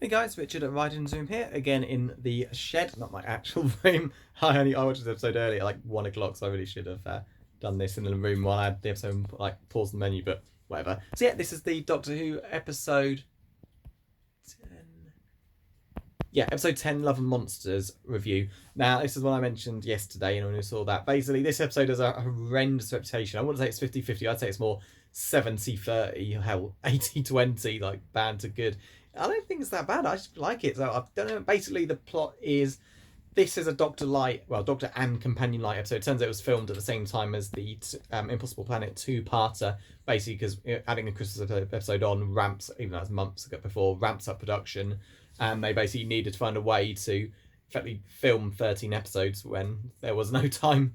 Hey guys, Richard at Ride and Zoom here, again in the shed, not my actual room. I watched this episode earlier at like 1 o'clock, so I really should have done this in the room while I had the episode like paused the menu, but whatever. So yeah, this is the Doctor Who episode 10. Yeah, episode 10, Love and Monsters review. Now, this is what I mentioned yesterday, and when we saw that, basically this episode has a horrendous reputation. I wouldn't say it's 50-50, I'd say it's more 70-30, hell, 80-20, like bad to good. I don't think it's that bad. I just like it. So I don't know. Basically, the plot is this is a Doctor and Companion Light episode. It turns out it was filmed at the same time as the Impossible Planet 2-parter, basically because adding a Christmas episode on ramps, even though that's months ago before, ramps up production, and they basically needed to find a way to effectively film 13 episodes when there was no time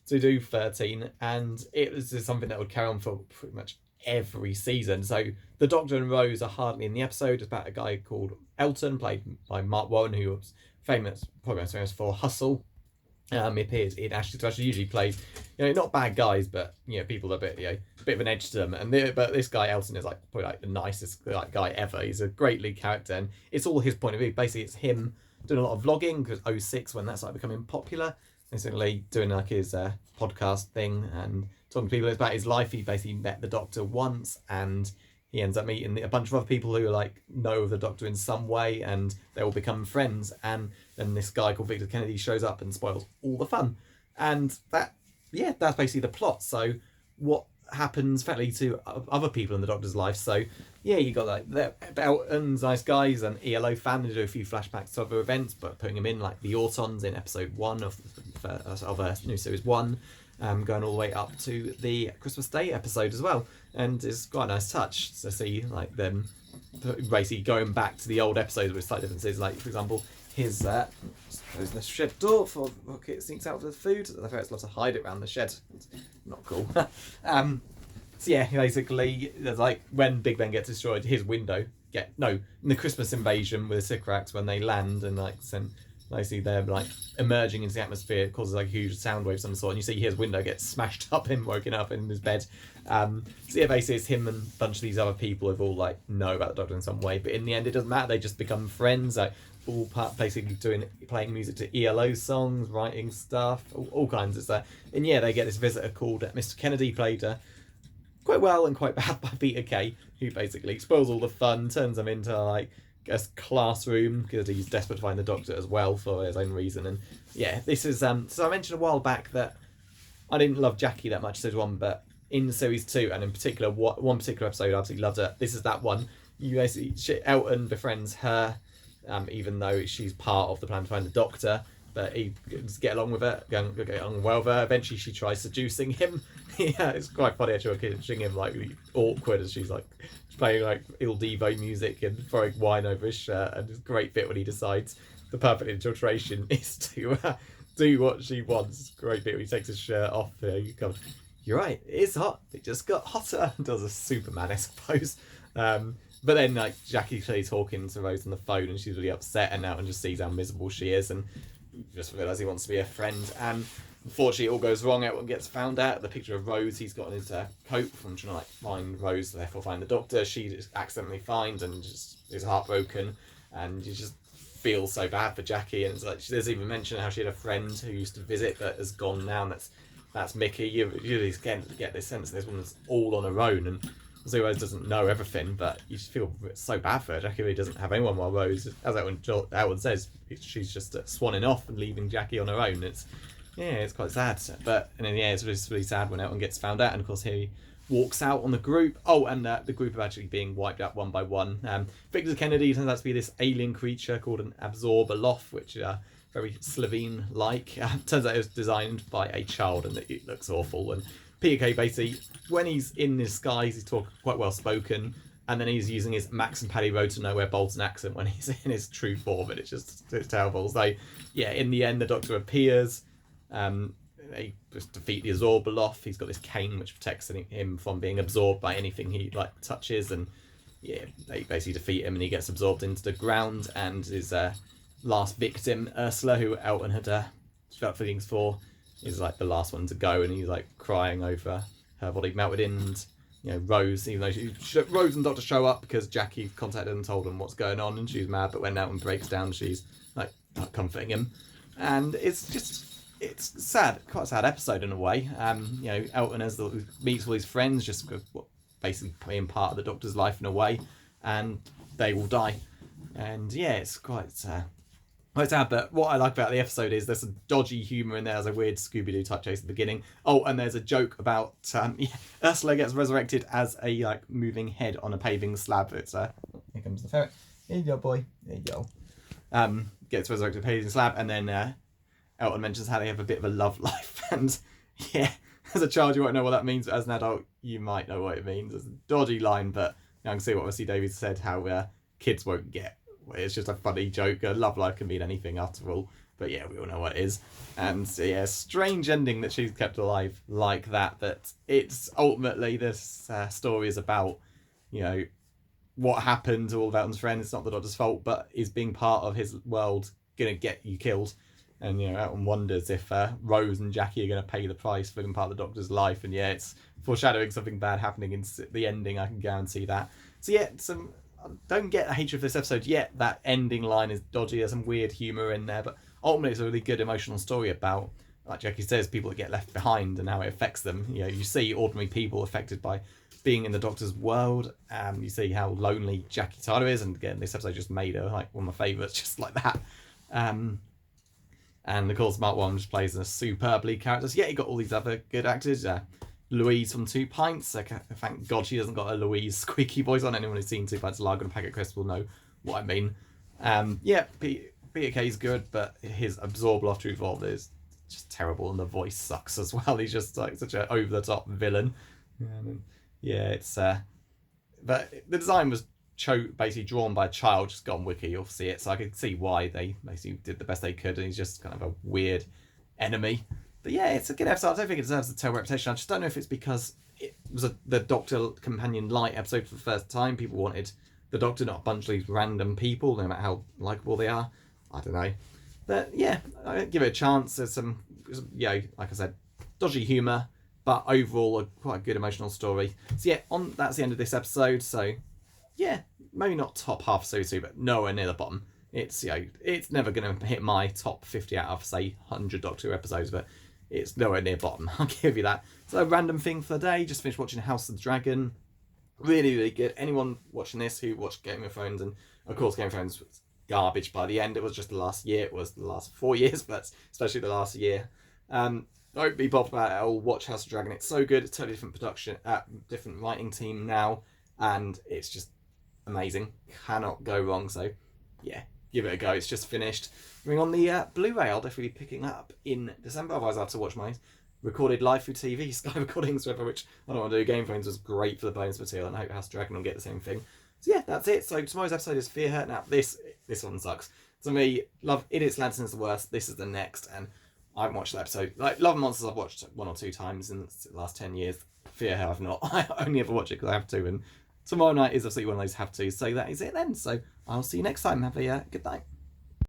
to do 13, and it was just something that would carry on for pretty much every season. So the Doctor and Rose are hardly in the episode. It's about a guy called Elton, played by Mark Warren, who was famous, probably most famous for Hustle. He appears in Ashley to Ashley, usually plays, not bad guys, but people are a bit of an edge to them. But this guy Elton is probably the nicest guy ever. He's a great lead character, and it's all his point of view. Basically, it's him doing a lot of vlogging because 06 when that started becoming popular. Basically doing his podcast thing and talking to people about his life. He basically met the Doctor once, and he ends up meeting a bunch of other people who know of the Doctor in some way, and they all become friends. And then this guy called Victor Kennedy shows up and spoils all the fun. And that's basically the plot. So what happens fairly to other people in the Doctor's life? So you got Elton's nice guys, and ELO fan. They do a few flashbacks to other events, but putting him in the Autons in episode 1 of new series 1. Going all the way up to the Christmas Day episode as well, and it's quite a nice touch to see them basically going back to the old episodes with slight differences. For example, his closing the shed door for Rocket sneaks out for the food. The ferrets love to hide it around the shed. It's not cool. Basically, there's when Big Ben gets destroyed, his window in the Christmas invasion with the Sycorax when they land and basically they're emerging into the atmosphere. It causes a huge sound wave of some sort, and you see his window gets smashed up, him woken up in his bed. Basically it's him and a bunch of these other people who all know about the Doctor in some way, but in the end it doesn't matter. They just become friends, all basically playing music to ELO songs, writing stuff, all kinds of stuff. And they get this visitor called Mr. Kennedy, played quite well and quite bad by Peter Kay, who basically spoils all the fun, turns them into a classroom because he's desperate to find the Doctor as well for his own reason. And this is so I mentioned a while back that I didn't love Jackie that much series 1, but in series 2 and in particular one particular episode I absolutely loved it. This is that one. Elton befriends her, even though she's part of the plan to find the Doctor, but he get along with her, get along well with her. Eventually she tries seducing him. It's quite funny actually, watching him really awkward as she's playing Il Divo music and throwing wine over his shirt. And it's a great bit when he decides the perfect infiltration is to do what she wants. It's a great bit when he takes his shirt off. You're right, it's hot, it just got hotter. Does a Superman-esque pose. But then Jackie's talking to Rose on the phone, and she's really upset, and Elton just sees how miserable she is, and just realises he wants to be a friend. And unfortunately it all goes wrong. Elton gets found out. The picture of Rose he's got on his coat from trying to find Rose, therefore find the Doctor, she just accidentally finds and just is heartbroken, and you just feel so bad for Jackie. And it's she doesn't even mention how she had a friend who used to visit but has gone now, and that's Mickey. You just get this sense that this woman's all on her own, and so Rose doesn't know everything, but you just feel so bad for her. Jackie really doesn't have anyone, while Rose, as Elton says, she's just swanning off and leaving Jackie on her own. It's quite sad. But and then it's really sad when Elton gets found out, and of course here he walks out on the group. The group are actually being wiped out one by one. Victor Kennedy turns out to be this alien creature called an Absorber-Loff, which very Slovene-like. Turns out it was designed by a child, and it looks awful. And Peter Kay basically, when he's in disguise, he's talking quite well spoken, and then he's using his Max and Paddy Road to Nowhere Bolton accent when he's in his true form, and it's terrible. So in the end the Doctor appears. They just defeat the Absorber-Loff. He's got this cane which protects him from being absorbed by anything he touches, and they basically defeat him, and he gets absorbed into the ground. And his last victim, Ursula, who Elton had felt feelings for, is the last one to go, and he's crying over her body melted in. And Rose, even though Rose and Doctor show up because Jackie contacted them and told them what's going on, and she's mad, but when Elton breaks down, she's like comforting him. And it's sad, quite a sad episode in a way. Elton meets all his friends, just basically being part of the Doctor's life in a way, and they will die. And yeah, it's quite sad. But what I like about the episode is there's some dodgy humour in there. There's a weird Scooby-Doo type chase at the beginning. Oh, and there's a joke about Ursula gets resurrected as a moving head on a paving slab. It's here comes the ferret. Here you go, boy. Here you go. Gets resurrected paving slab, and then Elton mentions how they have a bit of a love life. And yeah, as a child you won't know what that means, but as an adult you might know what it means. It's a dodgy line, but I can see what Wesley Davies said, how kids won't get. It's just a funny joke. Love life can mean anything after all. But yeah, we all know what it is. And yeah, strange ending that she's kept alive like that. But it's ultimately, this story is about, what happened to all of Elton's friends. It's not the Doctor's fault, but is being part of his world going to get you killed. And Elton wonders if Rose and Jackie are going to pay the price for being part of the Doctor's life. And yeah, it's foreshadowing something bad happening in the ending. I can guarantee that. So yeah, don't get a hatred for this episode yet. That ending line is dodgy. There's some weird humour in there, but ultimately it's a really good emotional story about, like Jackie says, people that get left behind and how it affects them. You see ordinary people affected by being in the Doctor's world. You see how lonely Jackie Tyler is, and again, this episode just made her like one of my favourites, just like that. And of course, Mark Wallen just plays a superbly characters. Yeah, you got all these other good actors. Louise from 2 Pints. Thank God she hasn't got a Louise squeaky voice on. Anyone who's seen 2 Pints of Lager and a Packet Crisp will know what I mean. Yeah, Peter Kay's good, but his Absorb After Evolve is just terrible, and the voice sucks as well. He's just like such an over-the-top villain. Yeah, it's but the design was basically drawn by a child. Just go on Wiki, you'll see it. So I could see why they basically did the best they could, and he's just kind of a weird enemy. But yeah, it's a good episode. I don't think it deserves a terrible reputation. I just don't know if it's because it was the Doctor Companion Light episode for the first time. People wanted the Doctor, not a bunch of these random people, no matter how likeable they are. I don't know. But yeah, I give it a chance. There's some, like I said, dodgy humour, but overall quite a good emotional story. So yeah, that's the end of this episode. So yeah, maybe not top half of series 2, but nowhere near the bottom. It's it's never going to hit my top 50 out of say 100 Doctor Who episodes, but it's nowhere near bottom. I'll give you that. So a random thing for the day. Just finished watching House of the Dragon. Really, really good. Anyone watching this who watched Game of Thrones, and of course Game of Thrones was garbage by the end. It was just the last year. It was the last 4 years, but especially the last year. Don't be bothered about it at all. Watch House of the Dragon. It's so good. It's totally different production, different writing team now, and it's just amazing. Cannot go wrong. So yeah, give it a go. It's just finished. Bring on the Blu-ray. I'll definitely be picking that up in December. Otherwise, I'll have to watch my recorded live through TV, Sky recordings, whatever, which I don't want to do. Game of Thrones was great for the bonus material, and I hope House of Dragon will get the same thing. So yeah, that's it. So tomorrow's episode is Fear Her. Now this one sucks. To me, Love Idiots Lantern is the worst. This is the next, and I haven't watched the episode. Like Love and Monsters, I've watched 1 or 2 times in the last 10 years. Fear Her, I've not. I only ever watch it because I have to, and tomorrow night is absolutely one of those have to. So that is it then. So I'll see you next time. Have a good night.